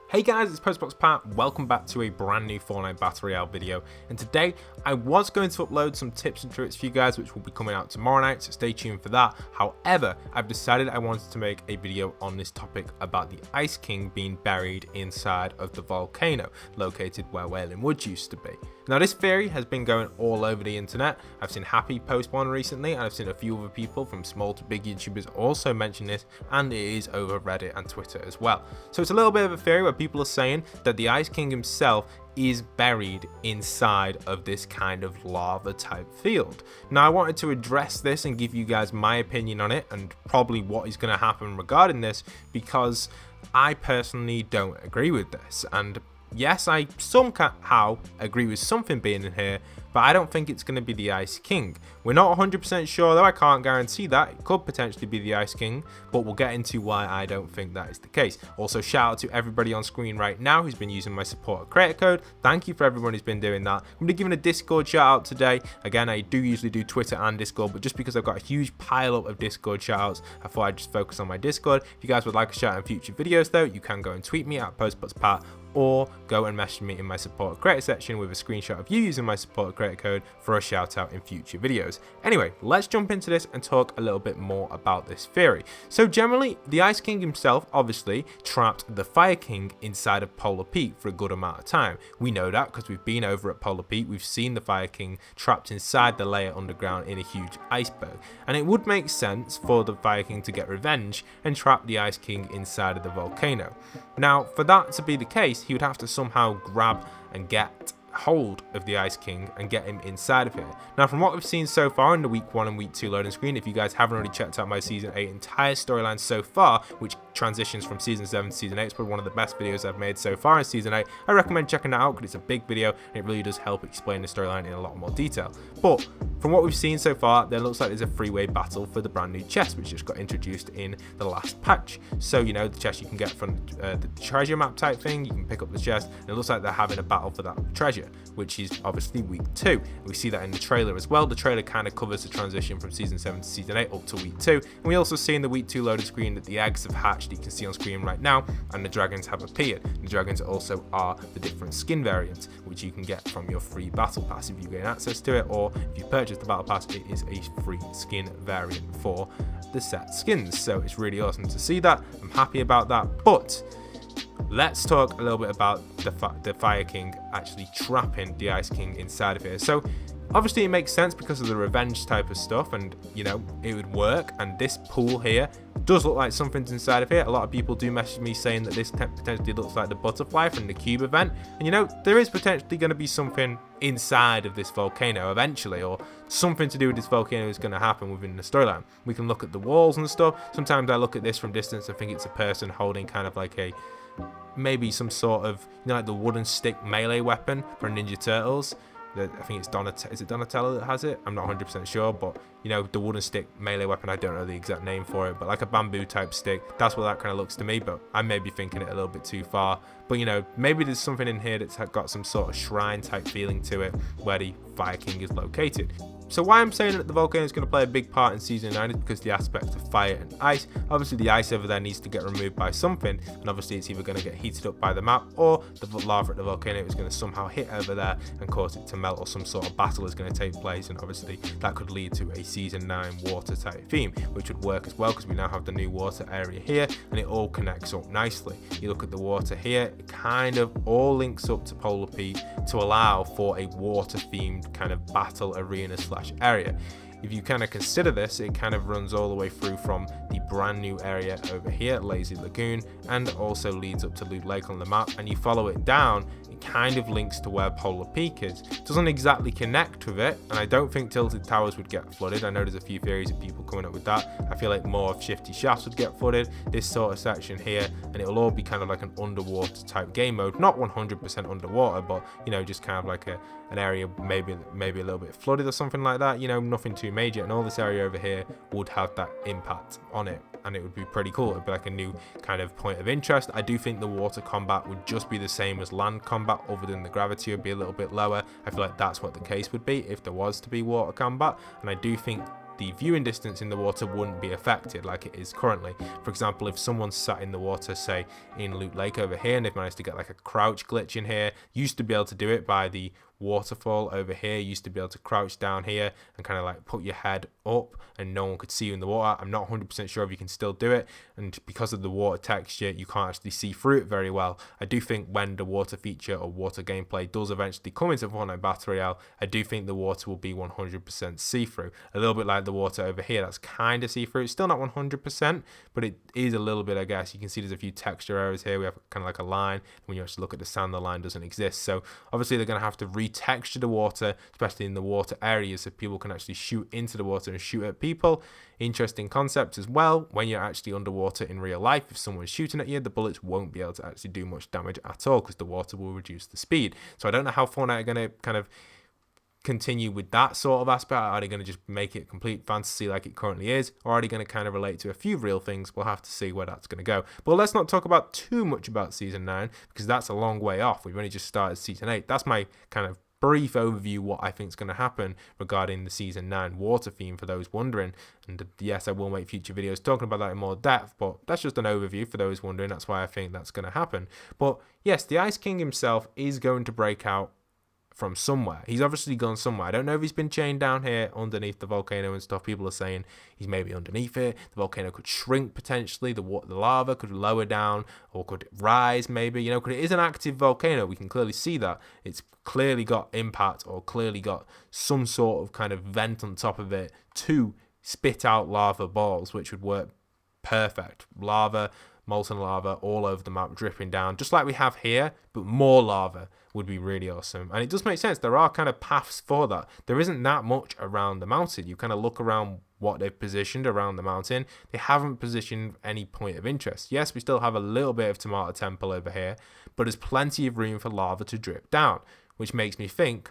Hey guys, it's postboxpat. Welcome back to a brand new Fortnite Battle Royale video. And today I was going to upload some tips and tricks for you guys, which will be coming out tomorrow night, so stay tuned for that. However, I've decided I wanted to make a video on this topic about the Ice King being buried inside of the volcano located where Wailing Woods used to be. Now, this theory has been going all over the internet. I've seen Happy post one recently, and I've seen a few other people from small to big YouTubers also mention this, and it is over Reddit and Twitter as well. So it's a little bit of a theory where people are saying that the Ice King himself is buried inside of this kind of lava type field. Now, I wanted to address this and give you guys my opinion on it and probably what is going to happen regarding this, because I personally don't agree with this. And yes, I somehow agree with something being in here, but I don't think it's going to be the Ice King. We're not 100% sure though, I can't guarantee that. It could potentially be the Ice King, but we'll get into why I don't think that is the case. Also, shout out to everybody on screen right now who's been using my support creator code. Thank you for everyone who's been doing that. I'm going to be giving a Discord shout out today. Again, I do usually do Twitter and Discord, but just because I've got a huge pile up of Discord shout outs, I thought I'd just focus on my Discord. If you guys would like a shout out in future videos though, you can go and tweet me at postboxpat, or go and message me in my support creator section with a screenshot of you using my support creator code for a shout out in future videos. Anyway, let's jump into this and talk a little bit more about this theory. So generally, the Ice King himself obviously trapped the Fire King inside of Polar Peak for a good amount of time. We know that because we've been over at Polar Peak, we've seen the Fire King trapped inside the layer underground in a huge iceberg. And it would make sense for the Fire King to get revenge and trap the Ice King inside of the volcano. Now, for that to be the case, he would have to somehow grab and get hold of the Ice King and get him inside of here. Now, from what we've seen so far in the week 1 and week 2 loading screen, if you guys haven't already checked out my season 8 entire storyline so far, which transitions from season 7 to season 8, it's probably one of the best videos I've made so far in season 8. I recommend checking that out because it's a big video and it really does help explain the storyline in a lot more detail. But from what we've seen so far, there looks like there's a freeway battle for the brand new chest, which just got introduced in the last patch. So, you know, the chest you can get from the treasure map type thing, you can pick up the chest, and it looks like they're having a battle for that treasure, which is obviously week 2. And we see that in the trailer as well. The trailer kind of covers the transition from season 7 to season 8 up to week 2. And we also see in the week 2 loaded screen that the eggs have hatched, you can see on screen right now, and the dragons have appeared. The dragons also are the different skin variants, which you can get from your free battle pass if you gain access to it, or if you purchase the battle pass, it is a free skin variant for the set skins. So it's really awesome to see that. I'm happy about that. But let's talk a little bit about the Fire King actually trapping the Ice King inside of here. So obviously it makes sense because of the revenge type of stuff, and you know, it would work. And this pool here does look like something's inside of here. A lot of people do message me saying that this potentially looks like the butterfly from the cube event, and you know, there is potentially going to be something inside of this volcano eventually, or something to do with this volcano is going to happen within the storyline. We can look at the walls and stuff. Sometimes I look at this from distance and think it's a person holding kind of like a, maybe some sort of, you know, like the wooden stick melee weapon for Ninja Turtles. I think it's Donatello that has it? I'm not 100% sure, but you know, the wooden stick melee weapon, I don't know the exact name for it, but like a bamboo type stick, that's what that kind of looks to me. But I may be thinking it a little bit too far. But you know, maybe there's something in here that's got some sort of shrine type feeling to it where the Fire King is located. So why I'm saying that the volcano is going to play a big part in season 9 is because the aspect of fire and ice. Obviously the ice over there needs to get removed by something, and obviously it's either going to get heated up by the map, or the lava at the volcano is going to somehow hit over there and cause it to melt, or some sort of battle is going to take place, and obviously that could lead to a season 9 water type theme, which would work as well because we now have the new water area here and it all connects up nicely. You look at the water here, it kind of all links up to Polar Peak to allow for a water themed kind of battle arena / area. If you kind of consider this, it kind of runs all the way through from the brand new area over here, Lazy Lagoon, and also leads up to Loot Lake on the map, and you follow it down, it kind of links to where Polar Peak is. It doesn't exactly connect with it, and I don't think Tilted Towers would get flooded. I know there's a few theories of people coming up with that. I feel like more of Shifty Shafts would get flooded, this sort of section here, and it'll all be kind of like an underwater type game mode. Not 100% underwater, but you know, just kind of like an area maybe a little bit flooded or something like that, you know, nothing too major. And all this area over here would have that impact on it, and it would be pretty cool. It'd be like a new kind of point of interest. I do think the water combat would just be the same as land combat, other than the gravity would be a little bit lower. I feel like that's what the case would be if there was to be water combat, and I do think the viewing distance in the water wouldn't be affected like it is currently. For example, if someone sat in the water, say in Loot Lake over here, and they've managed to get like a crouch glitch in here, used to be able to do it by the waterfall over here, used to be able to crouch down here and kind of like put your head up and no one could see you in the water. I'm not 100% sure if you can still do it, and because of the water texture you can't actually see through it very well. I do think when the water feature or water gameplay does eventually come into Fortnite Battle Royale, I do think the water will be 100% see-through, a little bit like the water over here that's kind of see-through. It's still not 100%, but it is a little bit, I guess. You can see there's a few texture errors here. We have kind of like a line. When you actually look at the sand, the line doesn't exist, so obviously they're going to have to retexture the water, especially in the water areas, so people can actually shoot into the water and shoot at people. Interesting concept as well. When you're actually underwater in real life, if someone's shooting at you, the bullets won't be able to actually do much damage at all because the water will reduce the speed. So I don't know how Fortnite are going to kind of continue with that sort of aspect. Are they going to just make it complete fantasy like it currently is, or are they going to kind of relate to a few real things? We'll have to see where that's going to go. But let's not talk about too much about season 9 because that's a long way off. We've only just started season 8. That's my kind of brief overview what I think is going to happen regarding the season 9 water theme, for those wondering. And yes, I will make future videos talking about that in more depth, but that's just an overview for those wondering. That's why I think that's going to happen. But yes, the Ice King himself is going to break out from somewhere. He's obviously gone somewhere. I don't know if he's been chained down here underneath the volcano and stuff. People are saying he's maybe underneath it. The volcano could shrink potentially. The lava could lower down or could rise maybe. You know, because it is an active volcano. We can clearly see that. It's clearly got impact or clearly got some sort of kind of vent on top of it to spit out lava balls, which would work perfect. Lava, molten lava all over the map dripping down, just like we have here, but more lava would be really awesome. And it does make sense. There are kind of paths for that. There isn't that much around the mountain. You kind of look around what they've positioned around the mountain. They haven't positioned any point of interest. Yes, we still have a little bit of Tomato Temple over here, but there's plenty of room for lava to drip down, which makes me think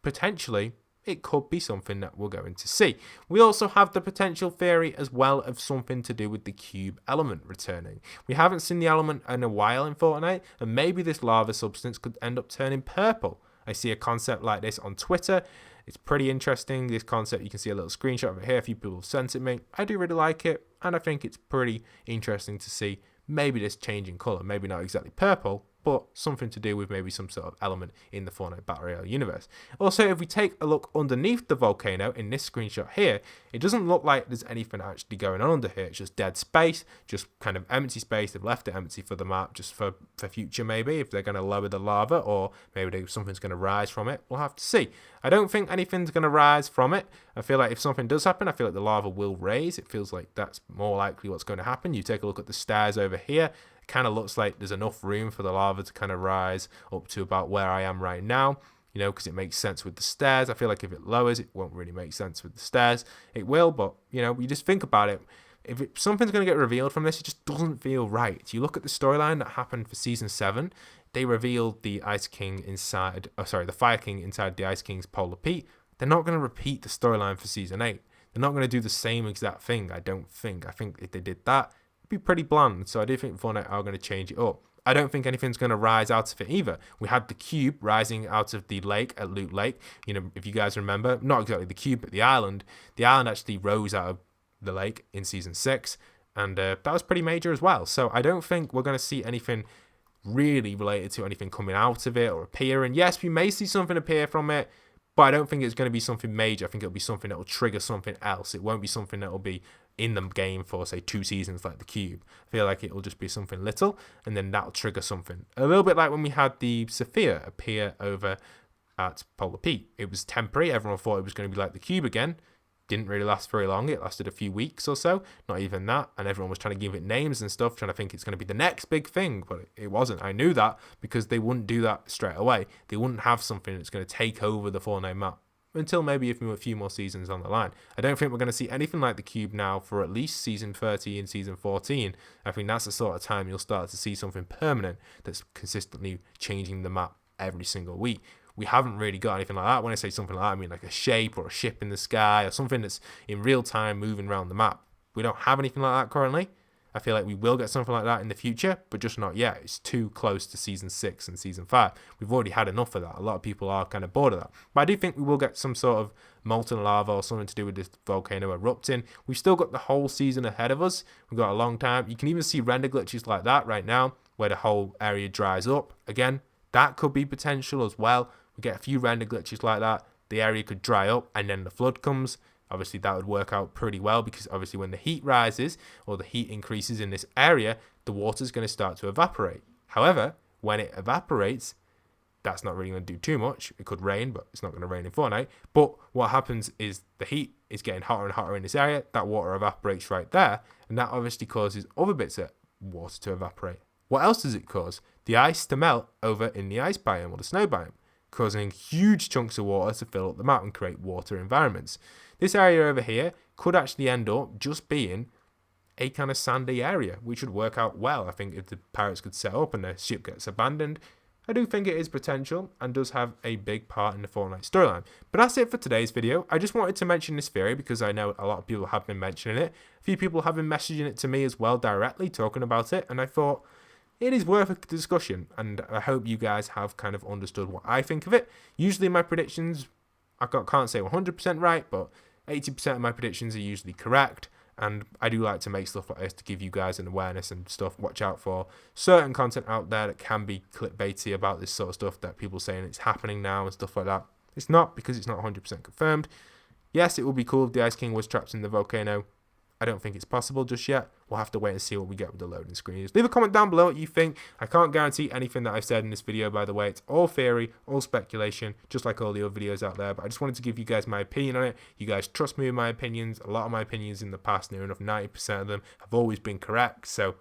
potentially it could be something that we're going to see. We also have the potential theory as well of something to do with the cube element returning. We haven't seen the element in a while in Fortnite, and maybe this lava substance could end up turning purple. I see a concept like this on Twitter. It's pretty interesting, this concept. You can see a little screenshot of it here. A few people have sent it me. I do really like it, and I think it's pretty interesting to see maybe this change in colour. Maybe not exactly purple, but something to do with maybe some sort of element in the Fortnite Battle Royale universe. Also, if we take a look underneath the volcano in this screenshot here, it doesn't look like there's anything actually going on under here. It's just dead space, just kind of empty space. They've left it empty for the map, just for future maybe, if they're going to lower the lava, or maybe something's going to rise from it. We'll have to see. I don't think anything's going to rise from it. I feel like if something does happen, I feel like the lava will raise. It feels like that's more likely what's going to happen. You take a look at the stairs over here. It kind of looks like there's enough room for the lava to kind of rise up to about where I am right now, you know, because it makes sense with the stairs. I feel like if it lowers, it won't really make sense with the stairs. It will, but, you know, you just think about it. If something's going to get revealed from this, it just doesn't feel right. You look at the storyline that happened for Season 7, they revealed the Ice King inside, the Fire King inside the Ice King's Polar Peak. They're not going to repeat the storyline for Season 8. They're not going to do the same exact thing, I don't think. I think if they did that, be pretty bland, so I do think Fortnite are going to change it up. I don't think anything's going to rise out of it either. We had the cube rising out of the lake at Loot Lake. You know, if you guys remember, not exactly the cube, but the island. The island actually rose out of the lake in Season 6, and that was pretty major as well. So I don't think we're going to see anything really related to anything coming out of it or appearing. Yes, we may see something appear from it, but I don't think it's going to be something major. I think it'll be something that will trigger something else. It won't be something that will be in the game for, say, 2 seasons like the cube. I feel like it'll just be something little, and then that'll trigger something. A little bit like when we had the Sophia appear over at Polar Peak. It was temporary. Everyone thought it was going to be like the cube again. Didn't really last very long. It lasted a few weeks or so, not even that, and everyone was trying to give it names and stuff, trying to think it's going to be the next big thing, but it wasn't. I knew that because they wouldn't do that straight away. They wouldn't have something that's going to take over the Fortnite map until maybe a few more seasons on the line. I don't think we're going to see anything like the cube now for at least Season 30 and Season 14. I think that's the sort of time you'll start to see something permanent that's consistently changing the map every single week. We haven't really got anything like that. When I say something like that, I mean like a shape or a ship in the sky or something that's in real time moving around the map. We don't have anything like that currently. I feel like we will get something like that in the future, but just not yet. It's too close to Season 6 and Season 5. We've already had enough of that. A lot of people are kind of bored of that. But I do think we will get some sort of molten lava or something to do with this volcano erupting. We've still got the whole season ahead of us. We've got a long time. You can even see render glitches like that right now, where the whole area dries up. Again, that could be potential as well. We get a few render glitches like that. The area could dry up and then the flood comes. Obviously, that would work out pretty well because obviously when the heat rises or the heat increases in this area, the water is going to start to evaporate. However, when it evaporates, that's not really going to do too much. It could rain, but it's not going to rain in Fortnite. But what happens is the heat is getting hotter and hotter in this area. That water evaporates right there, and that obviously causes other bits of water to evaporate. What else does it cause? The ice to melt over in the ice biome or the snow biome, causing huge chunks of water to fill up the map and create water environments. This area over here could actually end up just being a kind of sandy area, which would work out well. I think if the pirates could set up and the ship gets abandoned, I do think it is potential and does have a big part in the Fortnite storyline. But that's it for today's video. I just wanted to mention this theory because I know a lot of people have been mentioning it. A few people have been messaging it to me as well directly, talking about it, and I thought it is worth a discussion, and I hope you guys have kind of understood what I think of it. Usually my predictions, I can't say 100% right, but 80% of my predictions are usually correct, and I do like to make stuff like this to give you guys an awareness and stuff. Watch out for certain content out there that can be clickbaity about this sort of stuff, that people saying it's happening now and stuff like that. It's not, because it's not 100% confirmed. Yes, it would be cool if the Ice King was trapped in the volcano. I don't think it's possible just yet. We'll have to wait and see what we get with the loading screens. Leave a comment down below what you think. I can't guarantee anything that I've said in this video, by the way. It's all theory, all speculation, just like all the other videos out there. But I just wanted to give you guys my opinion on it. You guys trust me with my opinions. A lot of my opinions in the past, near enough 90% of them, have always been correct. So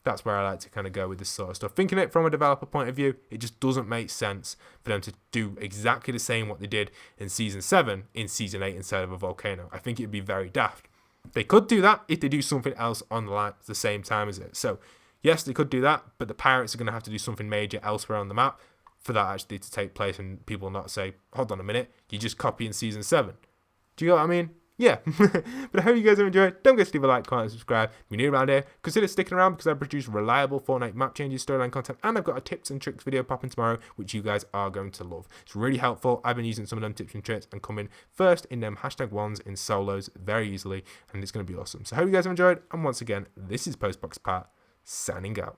that's where I like to kind of go with this sort of stuff. Thinking it from a developer point of view, it just doesn't make sense for them to do exactly the same what they did in Season 7 in Season 8 instead of a volcano. I think it'd be very daft. They could do that if they do something else on the line at the same time as it. So, yes, they could do that, but the pirates are going to have to do something major elsewhere on the map for that actually to take place and people not say, hold on a minute, you're just copying Season 7. Do you know what I mean? Yeah. But I hope you guys have enjoyed. Don't forget to leave a like, comment, and subscribe. If you're new around here, consider sticking around because I produce reliable Fortnite map changes, storyline content, and I've got a tips and tricks video popping tomorrow, which you guys are going to love. It's really helpful. I've been using some of them tips and tricks and coming first in them #1s in solos very easily, and it's going to be awesome. So I hope you guys have enjoyed, and once again, this is postboxpat signing out.